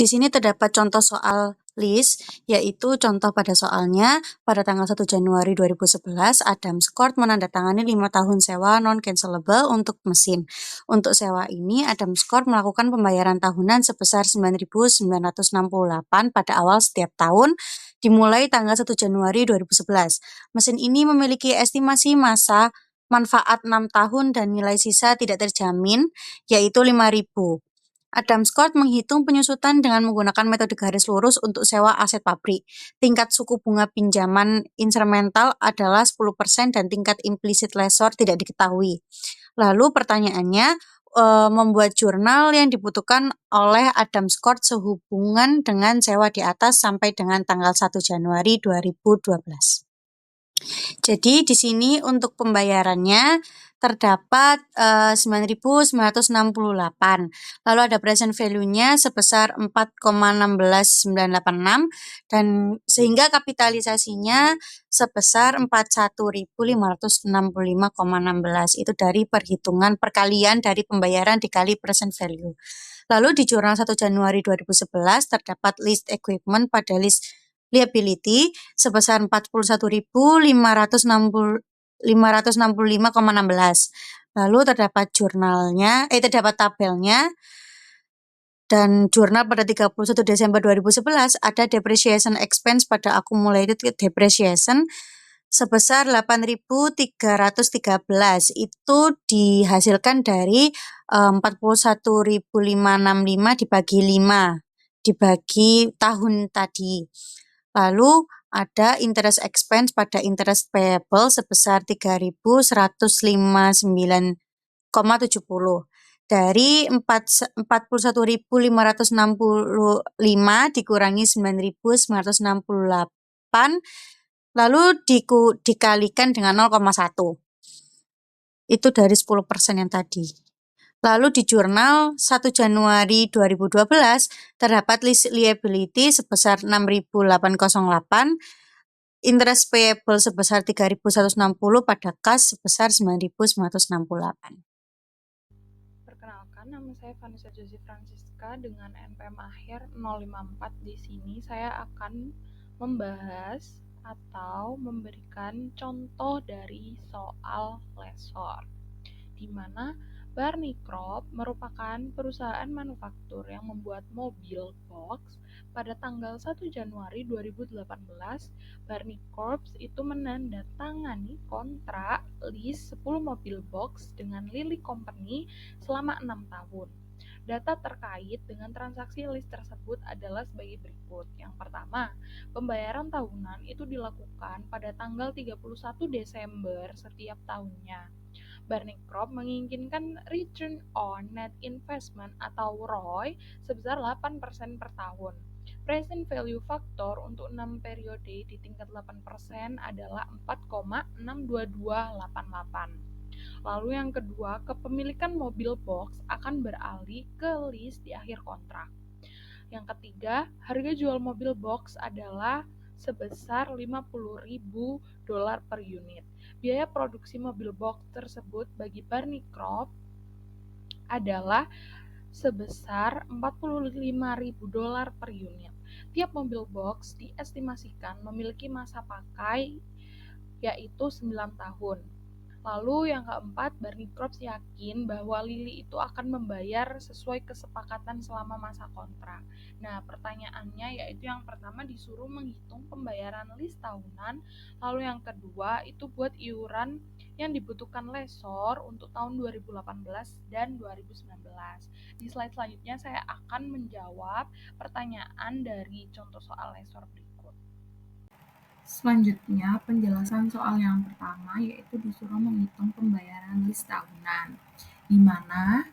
Di sini terdapat contoh soal list, yaitu contoh pada soalnya, pada tanggal 1 Januari 2011, Adam Scott menandatangani 5 tahun sewa non-cancelable untuk mesin. Untuk sewa ini, Adam Scott melakukan pembayaran tahunan sebesar 9.968 pada awal setiap tahun, dimulai tanggal 1 Januari 2011. Mesin ini memiliki estimasi masa manfaat 6 tahun dan nilai sisa tidak terjamin, yaitu 5.000. Adam Scott menghitung penyusutan dengan menggunakan metode garis lurus untuk sewa aset pabrik. Tingkat suku bunga pinjaman instrumental adalah 10% dan tingkat implisit lessor tidak diketahui. Lalu pertanyaannya, membuat jurnal yang dibutuhkan oleh Adam Scott sehubungan dengan sewa di atas sampai dengan tanggal 1 Januari 2012. Jadi di sini untuk pembayarannya terdapat 9.968. Lalu ada present value-nya sebesar 4,16986 dan sehingga kapitalisasinya sebesar 41.565,16. Itu dari perhitungan perkalian dari pembayaran dikali present value. Lalu di jurnal 1 Januari 2011 terdapat list equipment pada list liability sebesar 41.565,16. Lalu terdapat terdapat tabelnya dan jurnal pada 31 Desember 2011 ada depreciation expense pada accumulated depreciation sebesar 8.313. Itu dihasilkan dari 41.565 dibagi 5 dibagi tahun tadi. Lalu ada interest expense pada interest payable sebesar 3.159,70. Dari 41.565 dikurangi 9.968, lalu dikalikan dengan 0,1. Itu dari 10% yang tadi. Lalu di jurnal 1 Januari 2012 terdapat list liability sebesar 6.808, interest payable sebesar 3.160 pada kas sebesar 9.968. Perkenalkan, nama saya Vanessa Josie Francisca dengan NPM akhir 054. Di sini saya akan membahas atau memberikan contoh dari soal lessor, di mana Barney Crop merupakan perusahaan manufaktur yang membuat mobil box. Pada tanggal 1 Januari 2018, Barney Corp itu menandatangani kontrak lease 10 mobil box dengan Lilly Company selama 6 tahun. Data terkait dengan transaksi lease tersebut adalah sebagai berikut. Yang pertama, pembayaran tahunan itu dilakukan pada tanggal 31 Desember setiap tahunnya. Barney Crop menginginkan return on net investment atau ROI sebesar 8% per tahun. Present value factor untuk 6 periode di tingkat 8% adalah 4,62288. Lalu yang kedua, kepemilikan mobil box akan beralih ke lease di akhir kontrak. Yang ketiga, harga jual mobil box adalah sebesar $50.000 per unit. Biaya produksi mobil box tersebut bagi Barney Crop adalah sebesar $45.000 per unit. Tiap mobil box diestimasikan memiliki masa pakai yaitu 9 tahun. Lalu yang keempat, Barney Corp yakin bahwa Lilly itu akan membayar sesuai kesepakatan selama masa kontrak. Nah, pertanyaannya yaitu yang pertama disuruh menghitung pembayaran lease tahunan, lalu yang kedua itu buat iuran yang dibutuhkan lessor untuk tahun 2018 dan 2019. Di slide selanjutnya saya akan menjawab pertanyaan dari contoh soal lessor berikut. Selanjutnya, penjelasan soal yang pertama yaitu disuruh menghitung pembayaran lease tahunan, di mana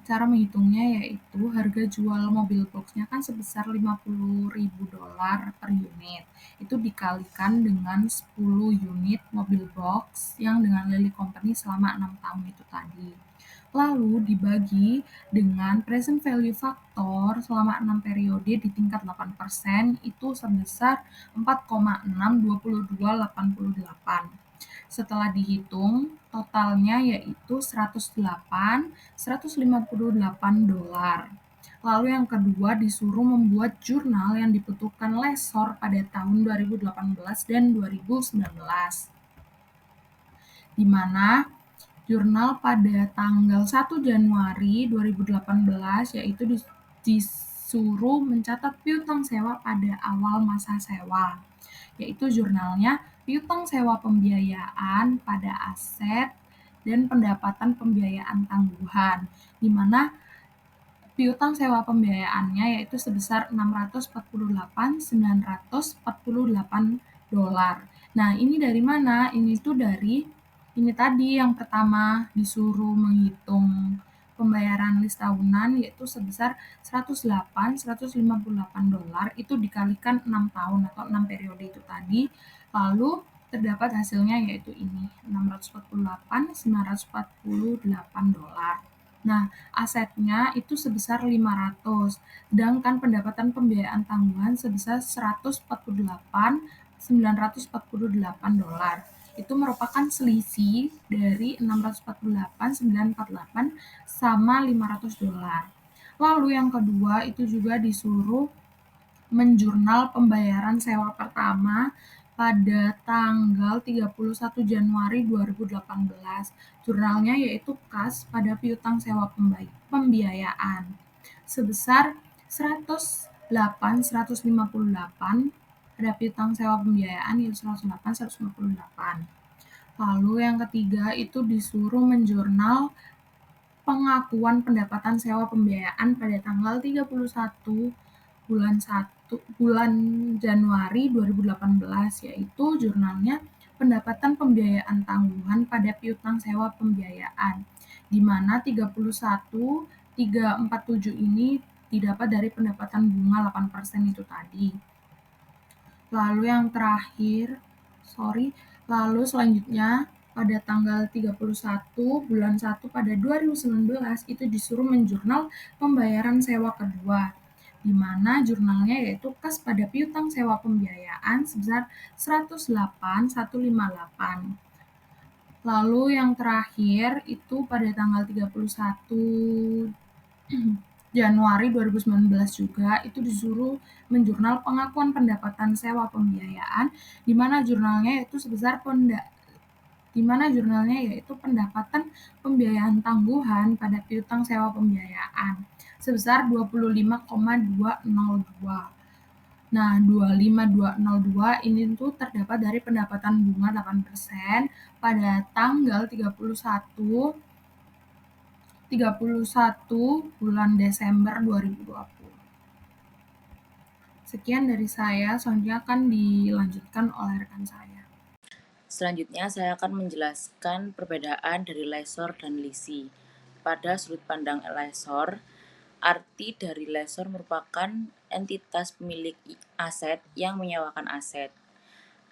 cara menghitungnya yaitu harga jual mobil boxnya kan sebesar $50.000 per unit. Itu dikalikan dengan 10 unit mobil box yang dengan Lilly Company selama 6 tahun itu tadi. Lalu dibagi dengan present value factor selama 6 periode di tingkat 8% itu sebesar 4,62288. Setelah dihitung, totalnya yaitu $108.158. Lalu yang kedua, disuruh membuat jurnal yang dibutuhkan lesor pada tahun 2018 dan 2019. Di mana jurnal pada tanggal 1 Januari 2018 yaitu disuruh mencatat piutang sewa pada awal masa sewa, yaitu jurnalnya piutang sewa pembiayaan pada aset dan pendapatan pembiayaan tangguhan, di mana piutang sewa pembiayaannya yaitu sebesar $648.948. Nah, ini dari mana? Ini tuh dari ini tadi yang pertama disuruh menghitung pembayaran list tahunan yaitu sebesar $108.158 itu dikalikan 6 tahun atau 6 periode itu tadi. Lalu terdapat hasilnya yaitu ini $648.948. Nah, asetnya itu sebesar 500, sedangkan pendapatan pembiayaan tanggungan sebesar $148.948. Itu merupakan selisih dari 648.948 sama $500. Lalu yang kedua itu juga disuruh menjurnal pembayaran sewa pertama pada tanggal 31 Januari 2018. Jurnalnya yaitu kas pada piutang sewa pembiayaan sebesar 108.158 pada piutang sewa pembiayaan yaitu 108.158. Lalu yang ketiga itu disuruh menjurnal pengakuan pendapatan sewa pembiayaan pada tanggal 31 bulan Januari 2018 yaitu jurnalnya pendapatan pembiayaan tanggungan pada piutang sewa pembiayaan, di mana 31.347 ini didapat dari pendapatan bunga 8% itu tadi. Lalu yang terakhir, lalu selanjutnya pada tanggal 31 bulan 1 pada 2019 itu disuruh menjurnal pembayaran sewa kedua, di mana jurnalnya yaitu kas pada piutang sewa pembiayaan sebesar 108.158. Lalu yang terakhir itu pada tanggal 31 Januari 2019 juga itu disuruh menjurnal pengakuan pendapatan sewa pembiayaan, di mana jurnalnya yaitu pendapatan pembiayaan tangguhan pada piutang sewa pembiayaan sebesar 25,202. Nah, 25,202 ini tuh terdapat dari pendapatan bunga 8% pada tanggal 31 bulan Desember 2020. Sekian dari saya, selanjutnya akan dilanjutkan oleh rekan saya. Selanjutnya saya akan menjelaskan perbedaan dari lessor dan lisi. Pada sudut pandang lessor, arti dari lessor merupakan entitas pemilik aset yang menyewakan aset.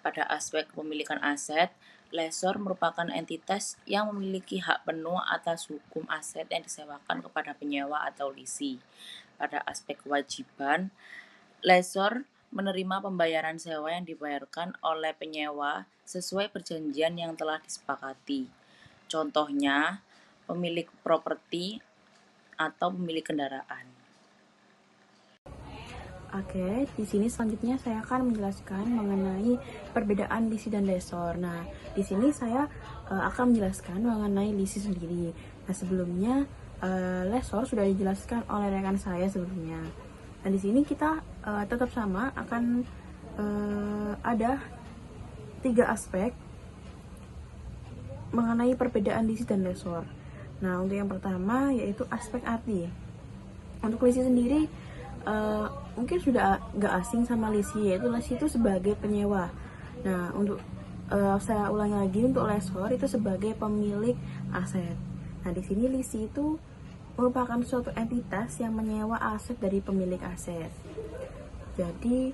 Pada aspek kepemilikan aset, lessor merupakan entitas yang memiliki hak penuh atas hukum aset yang disewakan kepada penyewa atau lisi. Pada aspek kewajiban, lessor menerima pembayaran sewa yang dibayarkan oleh penyewa sesuai perjanjian yang telah disepakati. Contohnya, pemilik properti atau pemilik kendaraan. Oke, di sini selanjutnya saya akan menjelaskan mengenai perbedaan lisi dan lessor. Nah, di sini saya akan menjelaskan mengenai lisi sendiri. Nah, sebelumnya lessor sudah dijelaskan oleh rekan saya sebelumnya. Nah, di sini kita tetap sama akan ada 3 aspek mengenai perbedaan lisi dan lessor. Nah, untuk yang pertama yaitu aspek arti. Untuk lisi sendiri mungkin sudah gak asing sama lisi, yaitu lisi itu sebagai penyewa. Nah, untuk saya ulangi lagi, untuk lessor itu sebagai pemilik aset. Nah, di sini lisi itu merupakan suatu entitas yang menyewa aset dari pemilik aset. Jadi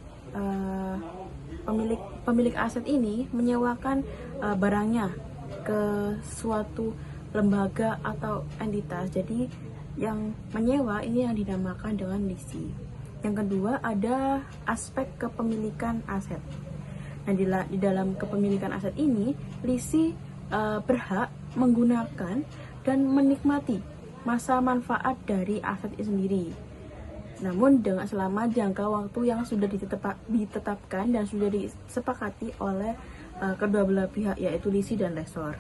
pemilik aset ini menyewakan barangnya ke suatu lembaga atau entitas. Jadi yang menyewa ini yang dinamakan dengan lisi. Yang kedua ada aspek kepemilikan aset. Nah, di dalam kepemilikan aset ini, lisi berhak menggunakan dan menikmati masa manfaat dari aset itu sendiri. namun dengan selama jangka waktu yang sudah ditetapkan dan sudah disepakati oleh kedua belah pihak, yaitu lisi dan lesor.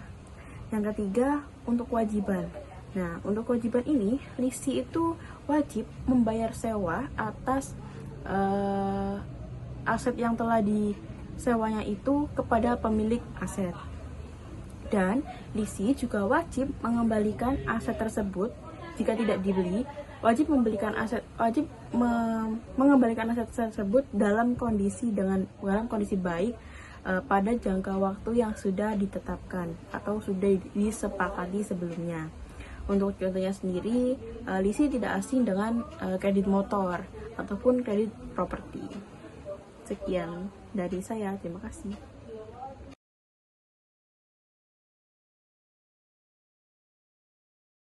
Yang ketiga, untuk kewajiban. Nah, untuk kewajiban ini, lisi itu wajib membayar sewa atas aset yang telah disewanya itu kepada pemilik aset. Dan lisi juga wajib mengembalikan aset tersebut jika tidak dibeli, wajib mengembalikan aset tersebut dalam kondisi baik pada jangka waktu yang sudah ditetapkan atau sudah disepakati sebelumnya. Untuk contohnya sendiri, lisi tidak asing dengan kredit motor ataupun kredit properti. Sekian dari saya, terima kasih.